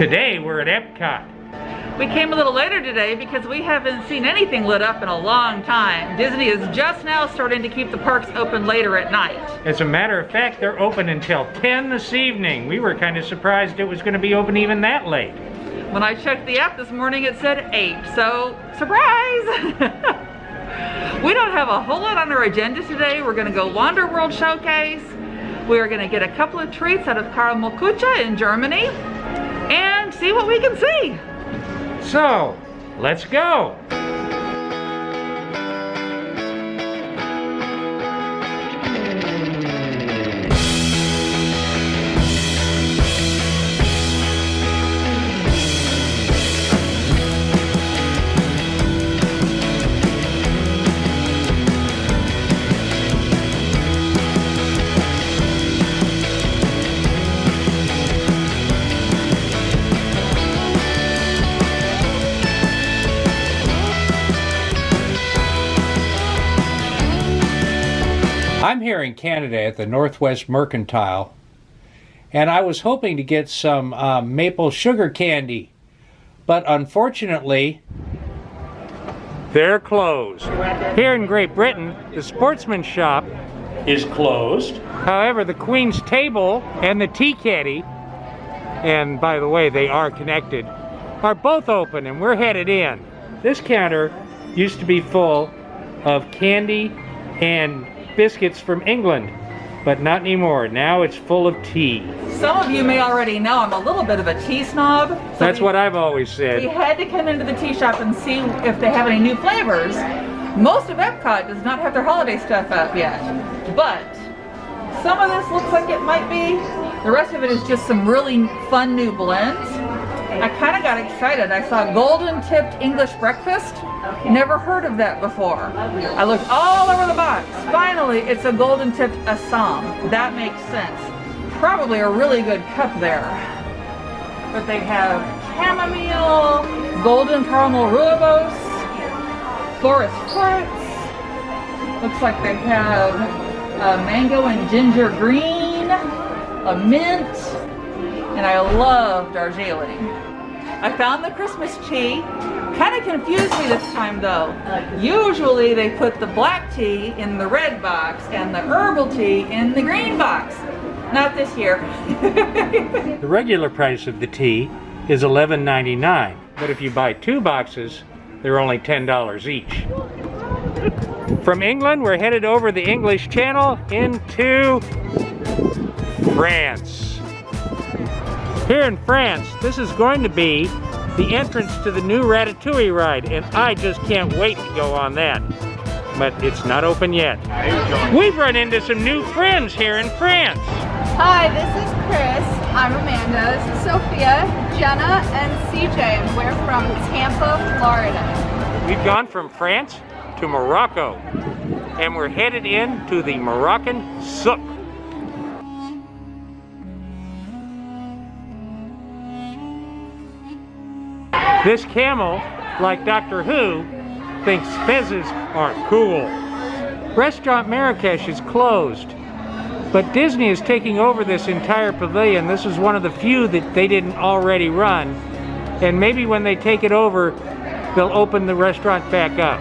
Today we're at Epcot. We came a little later today because we haven't seen anything lit up in a long time. Disney is just now starting to keep the parks open later at night. As a matter of fact, they're open until 10 this evening. We were kind of surprised it was going to be open even that late. When I checked the app this morning, it said 8, so surprise! We don't have a whole lot on our agenda today. We're going to go Wander World Showcase. We are going to get a couple of treats out of Karamell-Kuche in Germany and see what we can see. So, let's go! I'm here in Canada at the Northwest Mercantile, and I was hoping to get some maple sugar candy, but unfortunately, they're closed. Here in Great Britain, the Sportsman's Shop is closed. However, the Queen's Table and the Tea Caddy, and by the way, they are connected, are both open, and we're headed in. This counter used to be full of candy and biscuits from England, but not anymore. Now it's full of tea. Some of you may already know I'm a little bit of a tea snob. So That's what I've always said. We had to come into the tea shop and see if they have any new flavors. Most of Epcot does not have their holiday stuff up yet, but some of this looks like it might be. The rest of it is just some really fun new blends. I kind of got excited. I saw golden tipped English breakfast. Never heard of that before. I looked all over the box. Finally, it's a golden tipped Assam. That makes sense. Probably a really good cup there. But they have chamomile, golden caramel rooibos, forest fruits. Looks like they have mango and ginger green, a mint, and I love Darjeeling. I found the Christmas tea. Kind of confused me this time though. Usually they put the black tea in the red box and the herbal tea in the green box. Not this year. The regular price of the tea is $11.99, but if you buy 2 boxes, they're only $10 each. From England, we're headed over the English Channel into France. Here in France, this is going to be the entrance to the new Ratatouille ride, and I just can't wait to go on that. But it's not open yet. We've run into some new friends here in France. Hi, this is Chris. I'm Amanda. This is Sophia, Jenna, and CJ, and we're from Tampa, Florida. We've gone from France to Morocco, and we're headed into the Moroccan souk. This camel, like Doctor Who, thinks fezzes aren't cool. Restaurant Marrakesh is closed, but Disney is taking over this entire pavilion. This is one of the few that they didn't already run, and maybe when they take it over, they'll open the restaurant back up.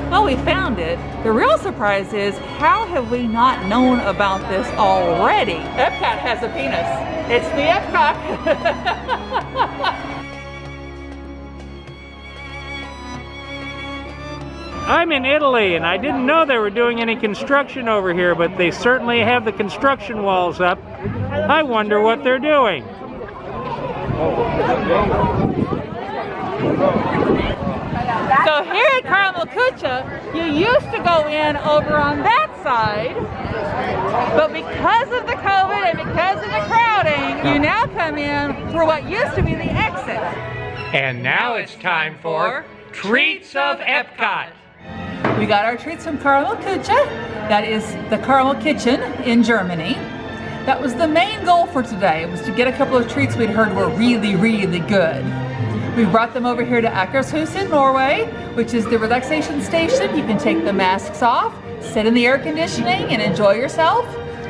Well, we found it. The real surprise is, how have we not known about this already? Epcot has a penis. It's the Epcot. I'm in Italy, and I didn't know they were doing any construction over here, but they certainly have the construction walls up. I wonder what they're doing. So here at Karamell-Kuche, you used to go in over on that side, but because of the COVID and because of the crowding, you now come in for what used to be the exit. And now it's time for Treats of Epcot. We got our treats from Karamell-Kuche. That is the Caramel Kitchen in Germany. That was the main goal for today, was to get a couple of treats we'd heard were really, really good. We brought them over here to Akershus in Norway, which is the relaxation station. You can take the masks off, sit in the air conditioning and enjoy yourself.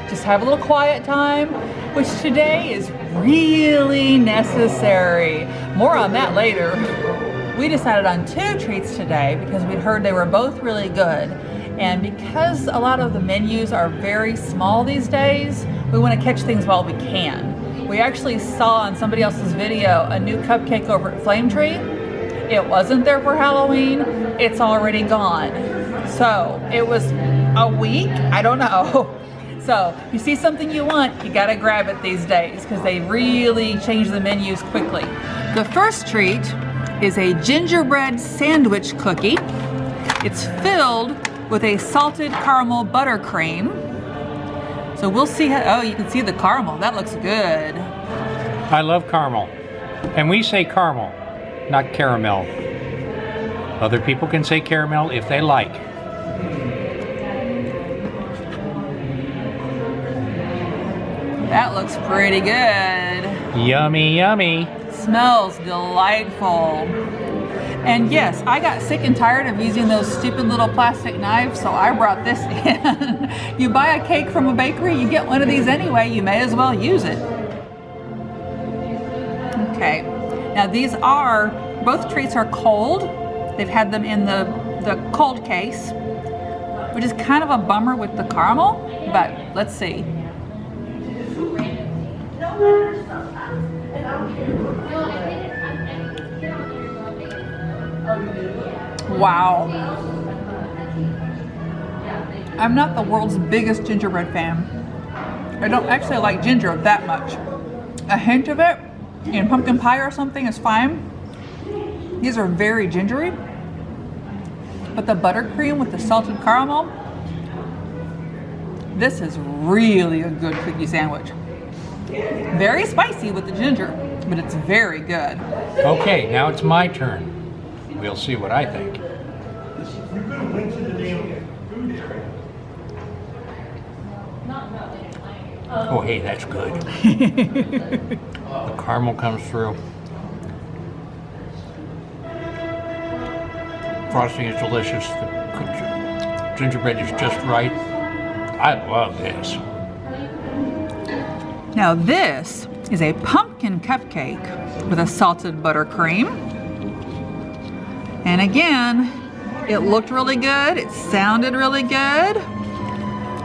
Just have a little quiet time, which today is really necessary. More on that later. We decided on 2 treats today because we'd heard they were both really good. And because a lot of the menus are very small these days, we want to catch things while we can. We actually saw on somebody else's video a new cupcake over at Flame Tree. It wasn't there for Halloween. It's already gone. So it was a week, I don't know. So you see something you want, you gotta grab it these days because they really change the menus quickly. The first treat is a gingerbread sandwich cookie. It's filled with a salted caramel buttercream. So we'll see how, oh, you can see the caramel. That looks good. I love caramel. And we say caramel, not caramel. Other people can say caramel if they like. That looks pretty good. Yummy, yummy. Smells delightful. And yes, I got sick and tired of using those stupid little plastic knives, so I brought this in. You buy a cake from a bakery, you get one of these anyway, you may as well use it. Okay, now these are, both treats are cold. They've had them in the cold case, which is kind of a bummer with the caramel, but let's see. Wow. I'm not the world's biggest gingerbread fan. I don't actually like ginger that much. A hint of it in pumpkin pie or something is fine. These are very gingery. But the buttercream with the salted caramel, this is really a good cookie sandwich. Very spicy with the ginger, but it's very good. Okay, now it's my turn. We'll see what I think. Oh, hey, that's good. The caramel comes through. Frosting is delicious. The gingerbread is just right. I love this. Now this is a pumpkin cupcake with a salted buttercream. And again, it looked really good, it sounded really good,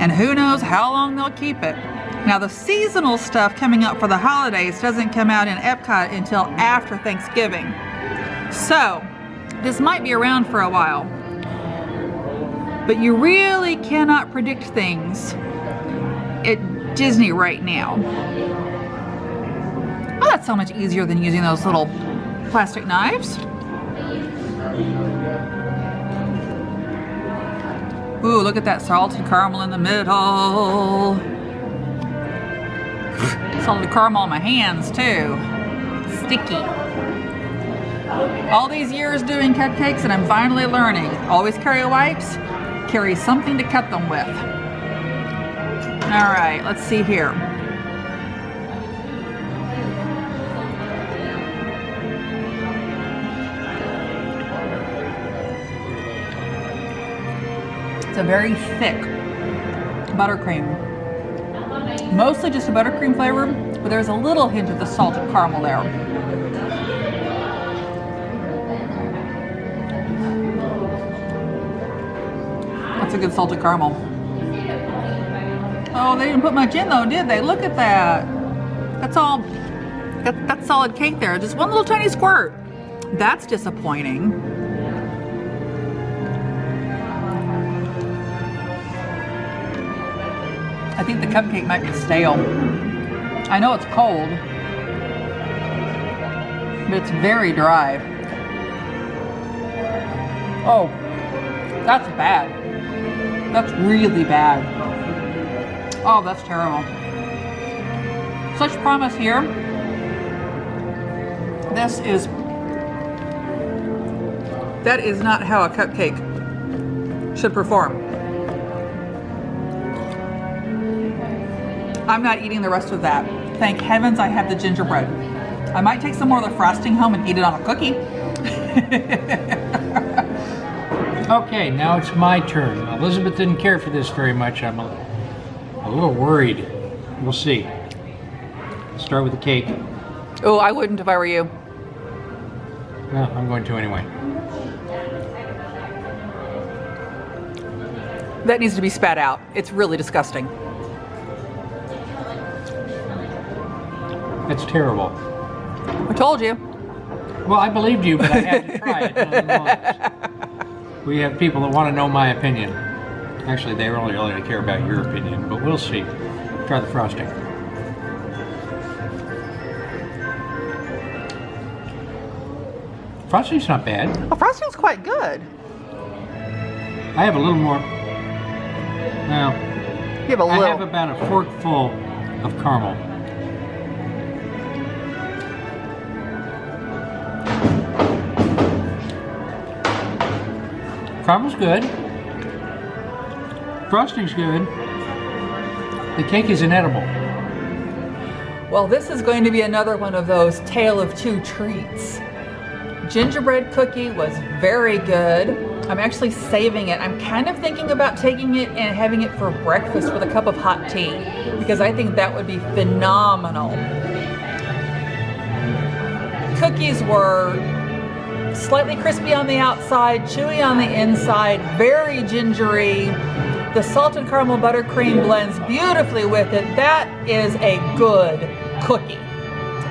and who knows how long they'll keep it. Now the seasonal stuff coming up for the holidays doesn't come out in Epcot until after Thanksgiving. So, this might be around for a while. But you really cannot predict things at Disney right now. Oh, that's so much easier than using those little plastic knives. Ooh, look at that salted caramel in the middle. Salted caramel on my hands too. Sticky. All these years doing cupcakes and I'm finally learning. Always carry wipes, carry something to cut them with. All right, let's see here. It's a very thick buttercream. Mostly just a buttercream flavor, but there's a little hint of the salted caramel there. That's a good salted caramel. Oh, they didn't put much in though, did they? Look at that. That's all, that's solid cake there. Just one little tiny squirt. That's disappointing. I think the cupcake might be stale. I know it's cold, but it's very dry. Oh, that's bad. That's really bad. Oh, that's terrible. Such promise here. That is not how a cupcake should perform. I'm not eating the rest of that. Thank heavens I have the gingerbread. I might take some more of the frosting home and eat it on a cookie. Okay, now it's my turn. Elizabeth didn't care for this very much. I'm a little worried. We'll see. start with the cake. Oh, I wouldn't if I were you. Well, I'm going to anyway. That needs to be spat out. It's really disgusting. That's terrible. I told you. Well, I believed you, but I had to try it nonetheless. We have people that want to know my opinion. Actually, they really care about your opinion, but we'll see. Try the frosting. Frosting's not bad. Oh, frosting's quite good. I have a little more. Well, You have a I little. have about a forkful of caramel. Caramel's good. Frosting's good. The cake is inedible. Well, this is going to be another one of those tale of two treats. Gingerbread cookie was very good. I'm actually saving it. I'm kind of thinking about taking it and having it for breakfast with a cup of hot tea because I think that would be phenomenal. Cookies were slightly crispy on the outside, chewy on the inside, very gingery. The salted caramel buttercream blends beautifully with it. That is a good cookie.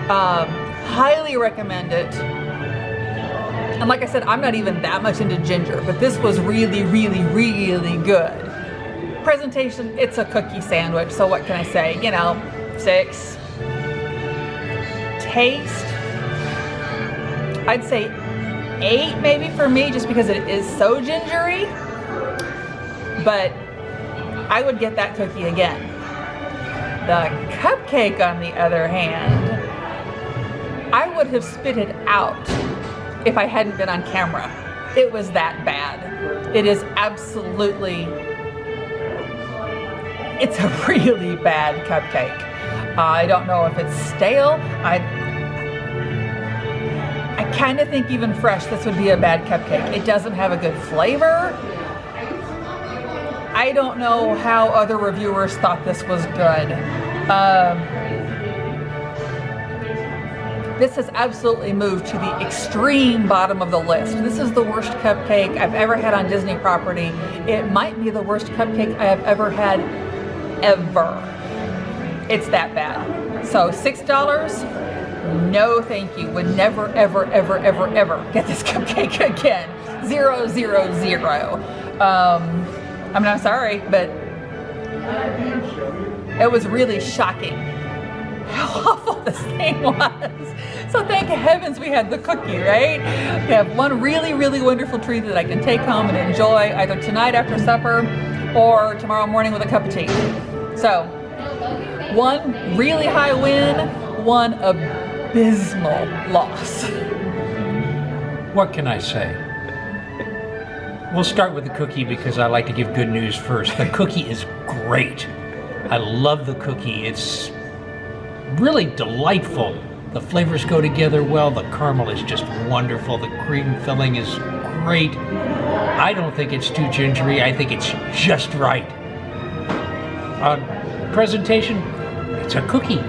Highly recommend it. And like I said, I'm not even that much into ginger, but this was really, really, really good. Presentation, it's a cookie sandwich, so what can I say? 6. Taste, I'd say 8 maybe for me, just because it is so gingery. But I would get that cookie again. The cupcake, on the other hand, I would have spit it out if I hadn't been on camera. It was that bad. It is absolutely, it's a really bad cupcake. I don't know if it's stale. I kind of think even fresh, this would be a bad cupcake. It doesn't have a good flavor. I don't know how other reviewers thought this was good. This has absolutely moved to the extreme bottom of the list. This is the worst cupcake I've ever had on Disney property. It might be the worst cupcake I have ever had, ever. It's that bad. So $6, no thank you. Would never, ever, ever, ever, ever get this cupcake again. 0, 0, 0. I'm not sorry, but it was really shocking how awful this thing was. So thank heavens we had the cookie, right? We have one really, really wonderful treat that I can take home and enjoy either tonight after supper or tomorrow morning with a cup of tea. So, one really high win, one abysmal loss. What can I say? We'll start with the cookie because I like to give good news first. The cookie is great. I love the cookie. It's really delightful. The flavors go together well. The caramel is just wonderful. The cream filling is great. I don't think it's too gingery. I think it's just right. Presentation, it's a cookie.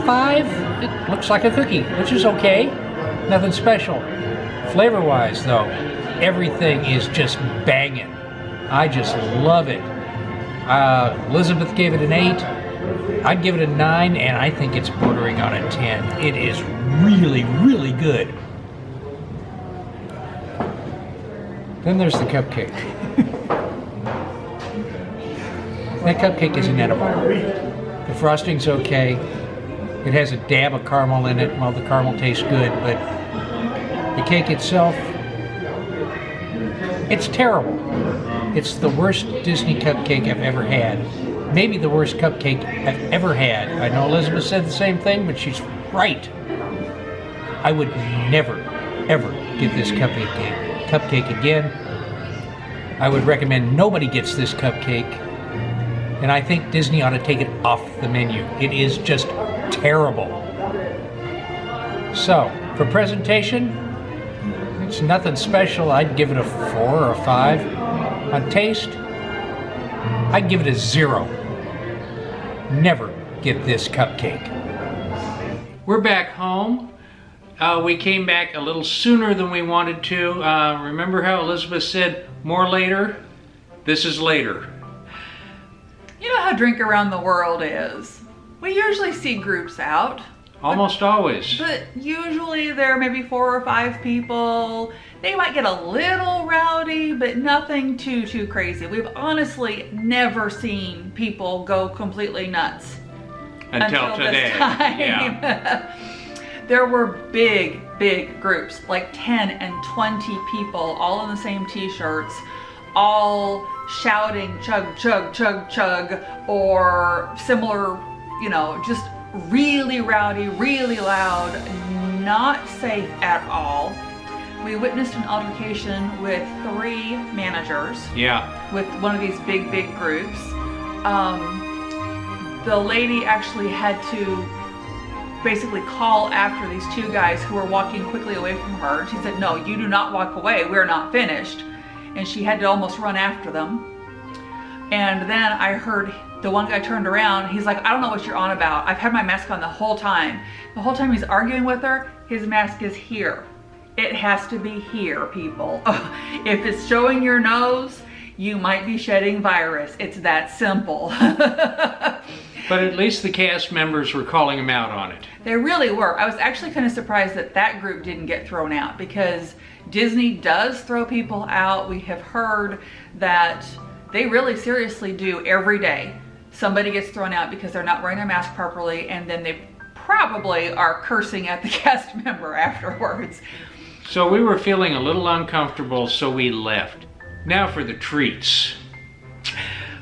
5, it looks like a cookie, which is okay. Nothing special. Flavor-wise, though, everything is just banging. I just love it. Elizabeth gave it an 8. I'd give it a 9, and I think it's bordering on a 10. It is really, really good. Then there's the cupcake. That cupcake is inedible. The frosting's okay. It has a dab of caramel in it. Well, the caramel tastes good, but the cake itself, it's terrible. It's the worst Disney cupcake I've ever had. Maybe the worst cupcake I've ever had. I know Elizabeth said the same thing, but she's right. I would never, ever get this cupcake again. I would recommend nobody gets this cupcake. And I think Disney ought to take it off the menu. It is just terrible. So, for presentation, it's nothing special. I'd give it a 4 or a 5. On taste, I'd give it a 0. Never get this cupcake. We're back home. We came back a little sooner than we wanted to. Remember how Elizabeth said, more later? This is later. You know how Drink Around the World is. We usually see groups out. Almost always. But usually there are maybe 4 or 5 people. They might get a little rowdy, but nothing too crazy. We've honestly never seen people go completely nuts. Until today. This time. Yeah. There were big groups, like 10 and 20 people, all in the same t-shirts, all shouting chug, chug, chug, chug, or similar, you know, just really rowdy, really loud, not safe at all. We witnessed an altercation with 3 managers. Yeah. With one of these big groups. The lady actually had to basically call after these 2 guys who were walking quickly away from her. She said, no, you do not walk away, we're not finished. And she had to almost run after them. And then I heard the one guy turned around, he's like, I don't know what you're on about. I've had my mask on the whole time. The whole time he's arguing with her, his mask is here. It has to be here, people. If it's showing your nose, you might be shedding virus. It's that simple. But at least the cast members were calling him out on it. They really were. I was actually kind of surprised that that group didn't get thrown out, because Disney does throw people out. We have heard that they really seriously do every day. Somebody gets thrown out because they're not wearing their mask properly, and then they probably are cursing at the cast member afterwards. So we were feeling a little uncomfortable, so we left. Now for the treats.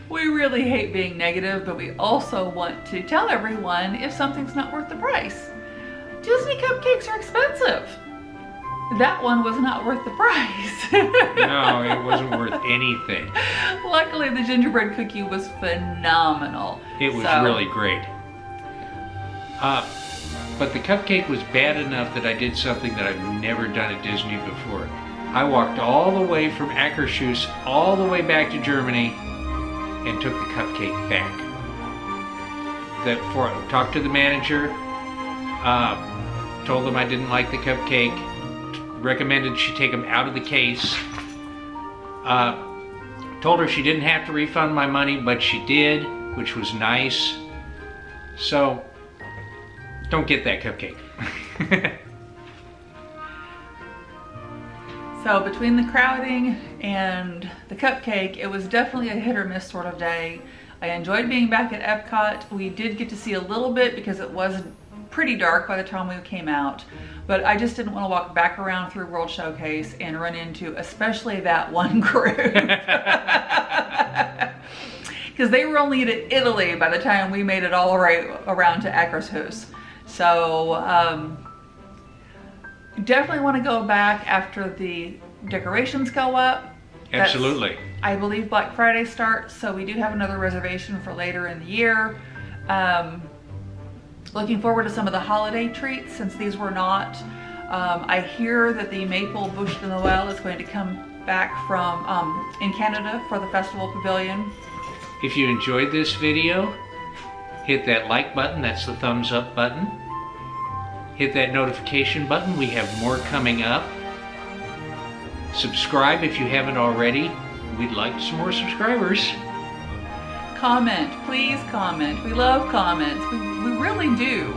We really hate being negative, but we also want to tell everyone if something's not worth the price. Disney cupcakes are expensive. That one was not worth the price. No, it wasn't worth anything. Luckily, the gingerbread cookie was phenomenal. It was really great. But the cupcake was bad enough that I did something that I've never done at Disney before. I walked all the way from Akershus all the way back to Germany and took the cupcake back. Talked to the manager, told them I didn't like the cupcake, recommended she take them out of the case, told her she didn't have to refund my money, but she did, which was nice. So, don't get that cupcake. So between the crowding and the cupcake, it was definitely a hit or miss sort of day. I enjoyed being back at Epcot. We did get to see a little bit because it was pretty dark by the time we came out, but I just didn't want to walk back around through World Showcase and run into especially that one group. Because they were only in Italy by the time we made it all right around to Akershus. So definitely want to go back after the decorations go up. Absolutely. I believe Black Friday starts, so we do have another reservation for later in the year. Looking forward to some of the holiday treats since these were not. I hear that the Maple Bûche de Noël is going to come back from in Canada for the Festival Pavilion. If you enjoyed this video, hit that like button, that's the thumbs up button. Hit that notification button, we have more coming up. Subscribe if you haven't already. We'd like some more subscribers. Comment, please comment. We love comments, we really do.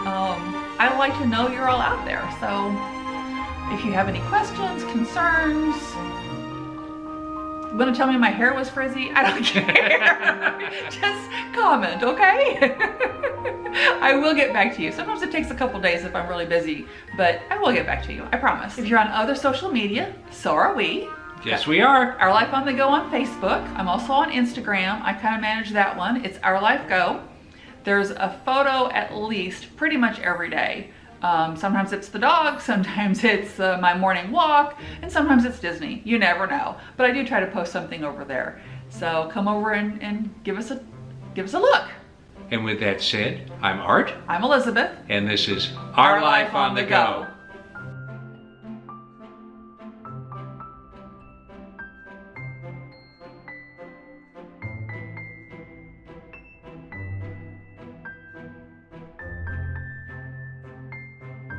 I like to know you're all out there, so if you have any questions, concerns, you want to tell me my hair was frizzy? I don't care. Just comment, okay? I will get back to you. Sometimes it takes a couple days if I'm really busy, but I will get back to you, I promise. If you're on other social media, so are we. Yes, we are. Our Life on the Go on Facebook. I'm also on Instagram. I kind of manage that one. It's Our Life Go. There's a photo at least pretty much every day. Sometimes it's the dog, sometimes it's my morning walk, and sometimes it's Disney. You never know. But I do try to post something over there. So come over and give us a look. And with that said, I'm Art. I'm Elizabeth. And this is Our Life on the Go.